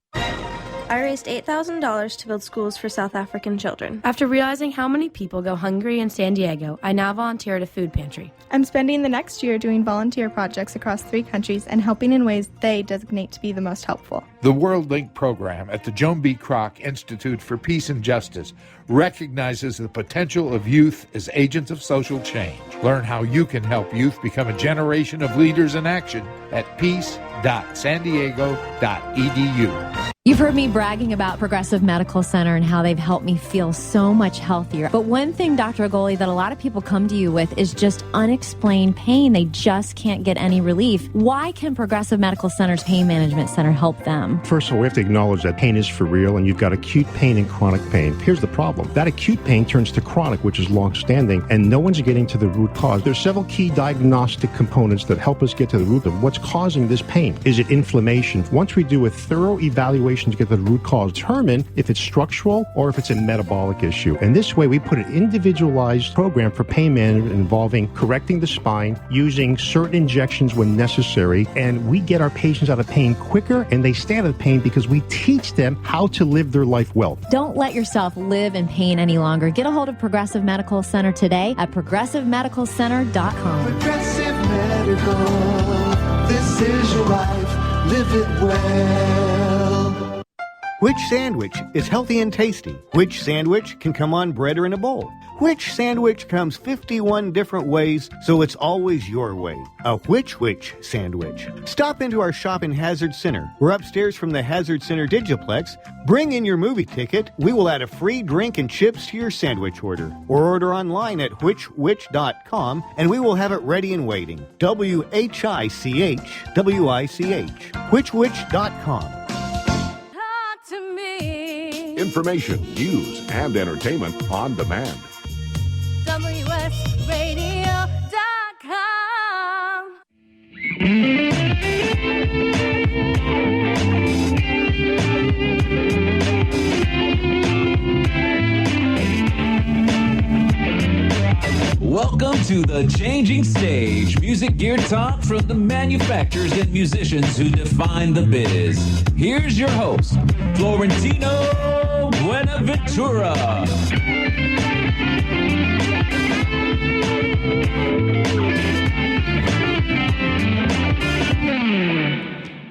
I raised $8,000 to build schools for South African children. After realizing how many people go hungry in San Diego, I now volunteer at a food pantry. I'm spending the next year doing volunteer projects across 3 countries and helping in ways they designate to be the most helpful. The World Link program at the Joan B. Kroc Institute for Peace and Justice recognizes the potential of youth as agents of social change. Learn how you can help youth become a generation of leaders in action at peace.sandiego.edu. You've heard me bragging about Progressive Medical Center and how they've helped me feel so much healthier. But one thing, Dr. Agoli, that a lot of people come to you with is just unexplained pain. They just can't get any relief. Why can Progressive Medical Center's Pain Management Center help them? First of all, we have to acknowledge that pain is for real, and you've got acute pain and chronic pain. Here's the problem. That acute pain turns to chronic, which is long-standing, and no one's getting to the root cause. There's several key diagnostic components that help us get to the root of what's causing this pain. Is it inflammation? Once we do a thorough evaluation to get the root cause, determine if it's structural or if it's a metabolic issue. And this way, we put an individualized program for pain management involving correcting the spine, using certain injections when necessary, and we get our patients out of pain quicker, and they stay out of pain because we teach them how to live their life well. Don't let yourself live in pain any longer. Get a hold of Progressive Medical Center today at progressivemedicalcenter.com. Progressive Medical, this is your life, live it well. Which sandwich is healthy and tasty? Which sandwich can come on bread or in a bowl? Which sandwich comes 51 different ways, so it's always your way? A which sandwich. Stop into our shop in Hazard Center. We're upstairs from the Hazard Center Digiplex. Bring in your movie ticket. We will add a free drink and chips to your sandwich order. Or order online at which.com, and we will have it ready and waiting. WHICH, which.com. Information, news, and entertainment on demand. WSRadio.com. Welcome to the Changing Stage, music gear talk from the manufacturers and musicians who define the biz. Here's your host, Florentino Buenaventura.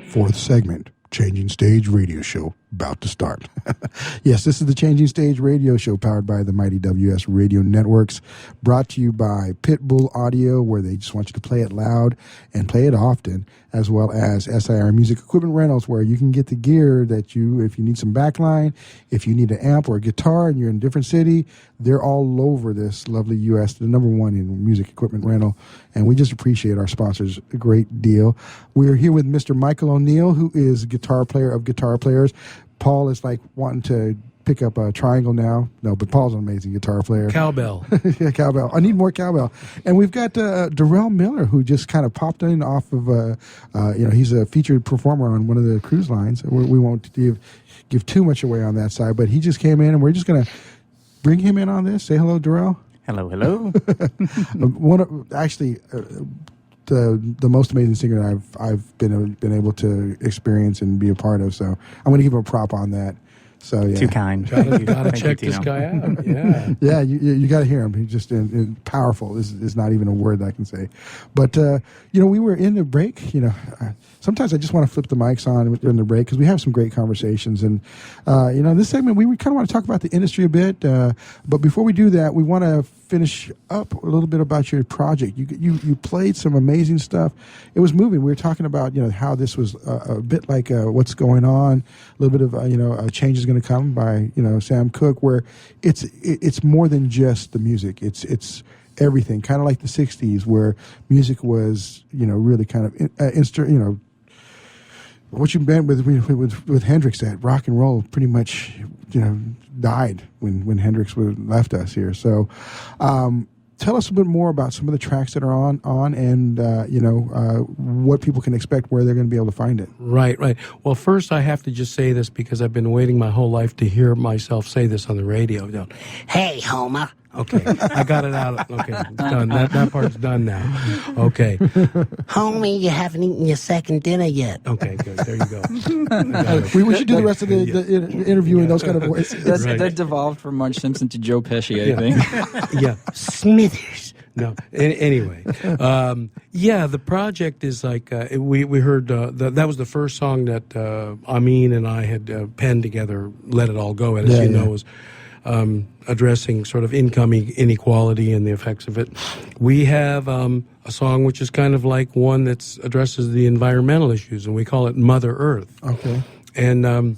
Fourth segment, Changing Stage Radio Show, about to start. Yes, this is the Changing Stage Radio Show powered by the mighty WS Radio Networks, brought to you by Pitbull Audio, where they just want you to play it loud and play it often, as well as SIR Music Equipment Rentals, where you can get the gear that if you need some backline, if you need an amp or a guitar and you're in a different city, they're all over this lovely U.S., the number one in music equipment rental, and we just appreciate our sponsors a great deal. We're here with Mr. Michael O'Neill, who is guitar player of guitar players. Paul is like wanting to pick up a triangle now. No, but Paul's an amazing guitar player. Cowbell. Yeah, cowbell. I need more cowbell. And we've got Darrell Miller, who just kind of popped in off of, he's a featured performer on one of the cruise lines. We won't give too much away on that side, but he just came in, and we're just going to bring him in on this. Say hello, Darrell. Hello, hello. The most amazing singer I've been able to experience and be a part of. So I'm going to give him a prop on that. So yeah, Too kind. Gotta check this guy out. Yeah, yeah. You got to hear him. He's just powerful. Is not even a word that I can say. But we were in the break. Sometimes I just want to flip the mics on during the break because we have some great conversations. And in this segment we kind of want to talk about the industry a bit. But before we do that, we want to finish up a little bit about your project. You played some amazing stuff. It was moving. We were talking about how this was a bit like What's Going On, a little bit of a Change Is Going to Come by Sam Cooke, where it's more than just the music. It's everything, kind of like the 60s where music was really kind of what you meant with Hendrix, that rock and roll pretty much died when Hendrix left us here. So tell us a bit more about some of the tracks that are on and what people can expect, where they're going to be able to find it. Right. Well, first I have to just say this because I've been waiting my whole life to hear myself say this on the radio. Hey, Homer. Okay, I got it out. Okay, it's done. That part's done now. Okay. Homie, you haven't eaten your second dinner yet. Okay, good. There you go. We should do the rest of the interview in those kind of voices. That devolved from Marge Simpson to Joe Pesci, I think. Yeah. Smithers. No. Anyway, the project is like we heard that was the first song that Amin and I had penned together. Let It All Go, and as you know, was addressing sort of income inequality and the effects of it. We have a song which is kind of like one that addresses the environmental issues, and we call it Mother Earth. Okay. And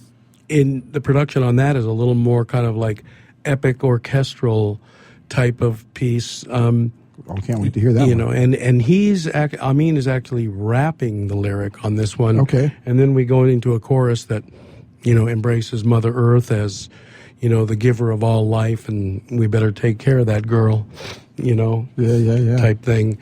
in the production on that is a little more kind of like epic orchestral type of piece. I can't wait to hear that one. And Amin is actually rapping the lyric on this one. Okay. And then we go into a chorus that, embraces Mother Earth as, the giver of all life, and we better take care of that girl, type thing.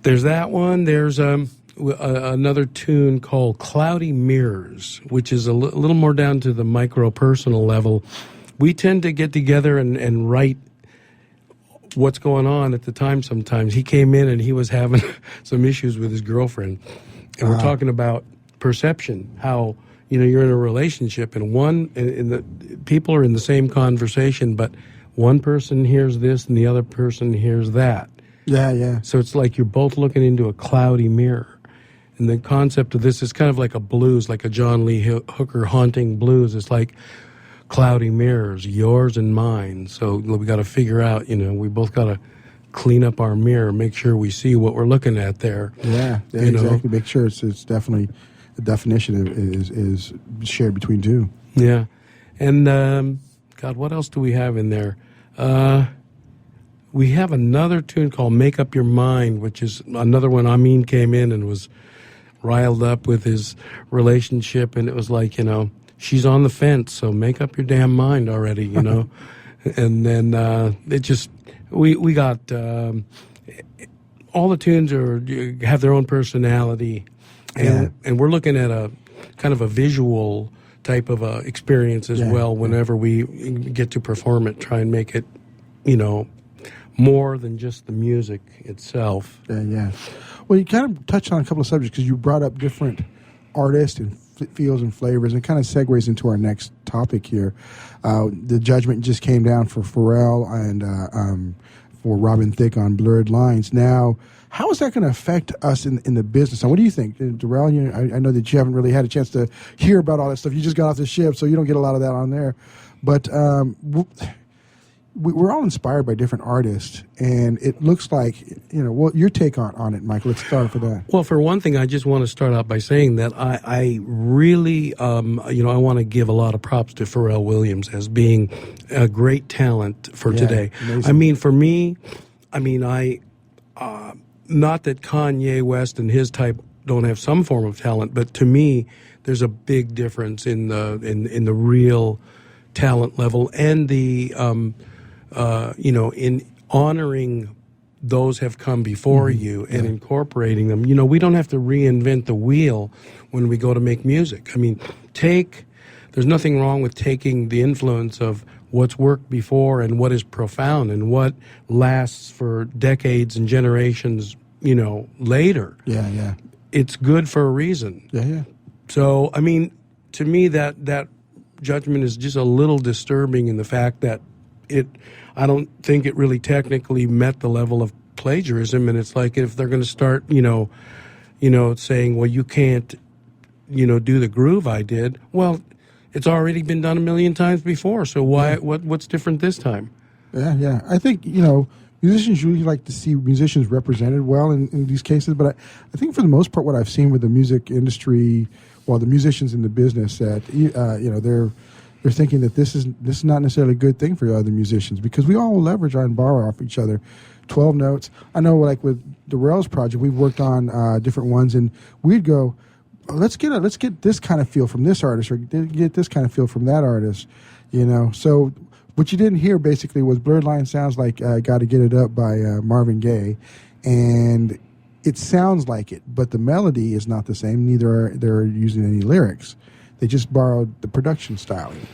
There's that one. There's another tune called Cloudy Mirrors, which is a little more down to the micro-personal level. We tend to get together and write what's going on at the time sometimes. He came in and he was having some issues with his girlfriend. And we're talking about perception, how, you're in a relationship and the people are in the same conversation, but one person hears this and the other person hears that. Yeah. So it's like you're both looking into a cloudy mirror. And the concept of this is kind of like a blues, like a John Lee Hooker haunting blues. It's like cloudy mirrors, yours and mine. So we got to figure out, we both got to clean up our mirror, make sure we see what we're looking at there. Yeah, exactly. Make sure it's definitely, the definition is shared between two. Yeah. And, God, what else do we have in there? We have another tune called Make Up Your Mind, which is another one. Amin came in and was riled up with his relationship, and it was like, she's on the fence, so make up your damn mind already, And then it just, we got, all the tunes have their own personality, and we're looking at a kind of a visual type of experience as well whenever we get to perform it, try and make it, more than just the music itself. Yeah. Well, you kind of touched on a couple of subjects because you brought up different artists and feels and flavors, and it kind of segues into our next topic here. The judgment just came down for Pharrell and for Robin Thicke on Blurred Lines. Now, how is that going to affect us in the business? And what do you think, Darrell? I know that you haven't really had a chance to hear about all that stuff. You just got off the ship, so you don't get a lot of that on there. But we're all inspired by different artists, and it looks like, what your take on it, Michael? Let's start for that. Well, for one thing, I just want to start out by saying that I really, I want to give a lot of props to Pharrell Williams as being a great talent for today. Amazing. I mean, for me, not that Kanye West and his type don't have some form of talent, but to me, there's a big difference in the real talent level and the in honoring those have come before you and incorporating them. We don't have to reinvent the wheel when we go to make music. I mean, there's nothing wrong with taking the influence of what's worked before and what is profound and what lasts for decades and generations, later. Yeah. It's good for a reason. Yeah. So, I mean, to me, that judgment is just a little disturbing in the fact that I don't think it really technically met the level of plagiarism. And it's like if they're going to start, saying, well, you can't, do the groove I did. Well, it's already been done a million times before. So why? What's different this time? Yeah. I think, musicians usually like to see musicians represented well in these cases. But I think for the most part, what I've seen with the music industry, the musicians in the business, that, they're thinking that this is not necessarily a good thing for other musicians because we all leverage and borrow off each other. 12 notes. I know, like with the Rails project, we've worked on different ones, and we'd go, let's get this kind of feel from this artist, or get this kind of feel from that artist, So what you didn't hear basically was "Blurred Line Sounds Like Got to Get It Up" by Marvin Gaye, and it sounds like it, but the melody is not the same. Neither are they're using any lyrics. They just borrowed the production styling.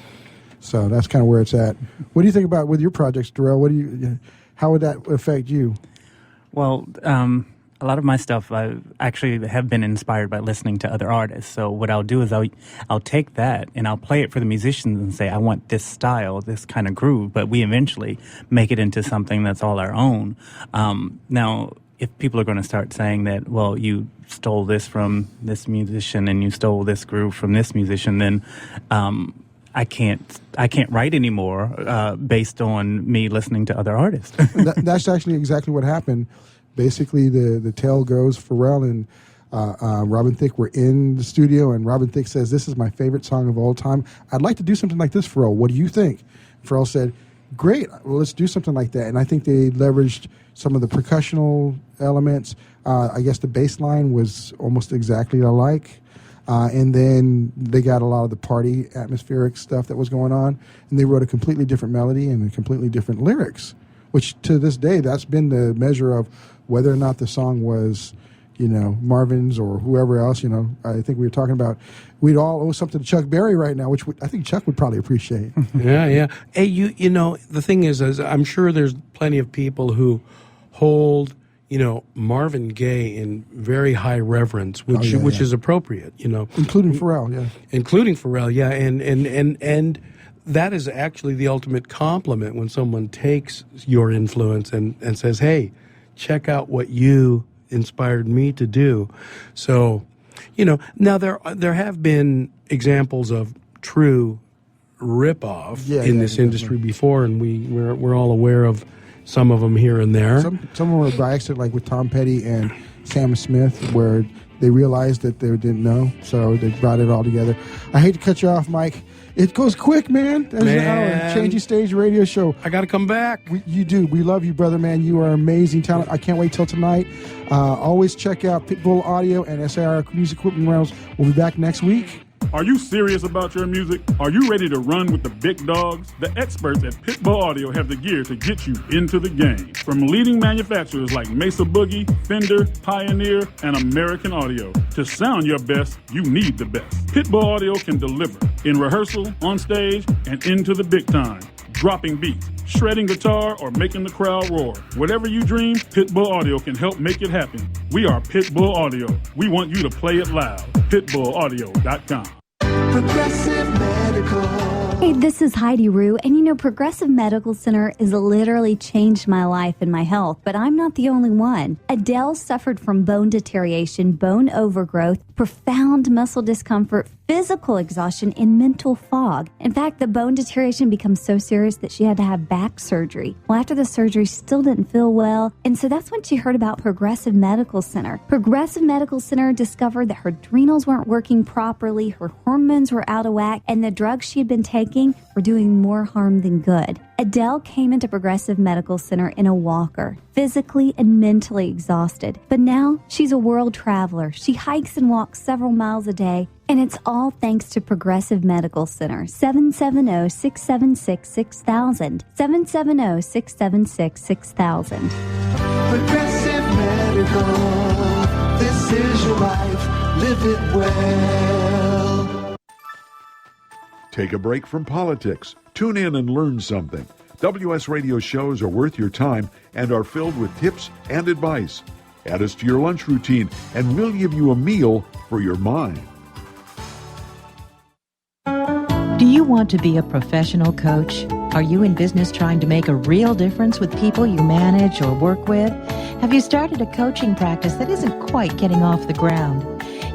So that's kind of where it's at. What do you think about with your projects, Darrell? How would that affect you? Well, a lot of my stuff I actually have been inspired by listening to other artists. So what I'll do is I'll take that and I'll play it for the musicians and say, I want this style, this kind of groove, but we eventually make it into something that's all our own. Now, if people are going to start saying that, well, you stole this from this musician and you stole this groove from this musician, then I can't write anymore based on me listening to other artists. That's actually exactly what happened. Basically, the tale goes, Pharrell and Robin Thicke were in the studio, and Robin Thicke says, "This is my favorite song of all time. I'd like to do something like this, Pharrell. What do you think?" Pharrell said, "Great, well, let's do something like that." And I think they leveraged some of the percussional elements. I guess the bass line was almost exactly alike. And then they got a lot of the party atmospheric stuff that was going on. And they wrote a completely different melody and a completely different lyrics, which to this day, that's been the measure of whether or not the song was, Marvin's or whoever else. I think we were talking about, we'd all owe something to Chuck Berry right now, which I think Chuck would probably appreciate. Yeah. Hey, the thing is I'm sure there's plenty of people who hold, Marvin Gaye in very high reverence, which is appropriate, Including Pharrell, yeah. Including Pharrell, yeah. And that is actually the ultimate compliment when someone takes your influence and says, hey, check out what you inspired me to do. So, now there have been examples of true rip-off in this industry before, and we're all aware of some of them here and there. Some of them were by accident, like with Tom Petty and Sam Smith, where they realized that they didn't know, so they brought it all together. I hate to cut you off, Mike. It goes quick, man. There's an hour. Changing Stage radio show. I got to come back. You do. We love you, brother, man. You are amazing talent. I can't wait till tonight. Always check out Pitbull Audio and SIR Music Equipment Rentals. We'll be back next week. Are you serious about your music? Are you ready to run with the big dogs? The experts at Pitbull Audio have the gear to get you into the game. From leading manufacturers like Mesa Boogie, Fender, Pioneer, and American Audio. To sound your best, you need the best. Pitbull Audio can deliver in rehearsal, on stage, and into the big time. Dropping beats, shredding guitar, or making the crowd roar. Whatever you dream, Pitbull Audio can help make it happen. We are Pitbull Audio. We want you to play it loud. PitbullAudio.com. Progressive Medical. Hey, this is Heidi Rue, and Progressive Medical Center has literally changed my life and my health, but I'm not the only one. Adele suffered from bone deterioration, bone overgrowth, profound muscle discomfort, physical exhaustion, and mental fog. In fact, the bone deterioration becomes so serious that she had to have back surgery. Well, after the surgery, she still didn't feel well, and so that's when she heard about Progressive Medical Center. Progressive Medical Center discovered that her adrenals weren't working properly, her hormones were out of whack, and the drugs she had been taking were doing more harm than good. Adele came into Progressive Medical Center in a walker, physically and mentally exhausted. But now she's a world traveler. She hikes and walks several miles a day, and it's all thanks to Progressive Medical Center. 770-676-6000. 770-676-6000. Progressive Medical. This is your life. Live it well. Take a break from politics. Tune in and learn something. WS Radio shows are worth your time and are filled with tips and advice. Add us to your lunch routine, and we'll give you a meal for your mind. Do you want to be a professional coach? Are you in business trying to make a real difference with people you manage or work with? Have you started a coaching practice that isn't quite getting off the ground?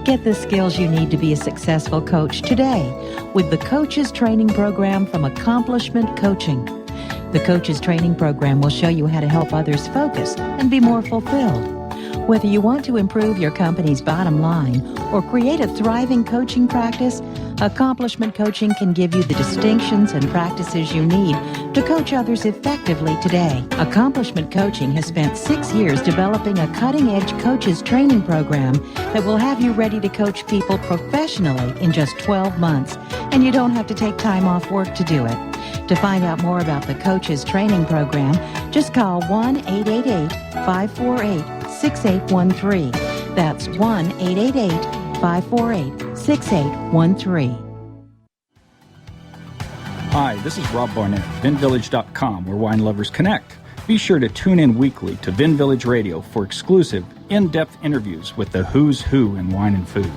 Get the skills you need to be a successful coach today with the Coaches Training Program from Accomplishment Coaching. The Coaches Training Program will show you how to help others focus and be more fulfilled. Whether you want to improve your company's bottom line or create a thriving coaching practice, Accomplishment Coaching can give you the distinctions and practices you need to coach others effectively today. Accomplishment Coaching has spent 6 years developing a cutting-edge coaches training program that will have you ready to coach people professionally in just 12 months, and you don't have to take time off work to do it. To find out more about the Coaches Training Program, just call 1-888-548-6813. That's 1-888-548-6813. Hi, this is Rob Barnett, VinVillage.com, where wine lovers connect. Be sure to tune in weekly to Vin Village Radio for exclusive, in-depth interviews with the who's who in wine and food.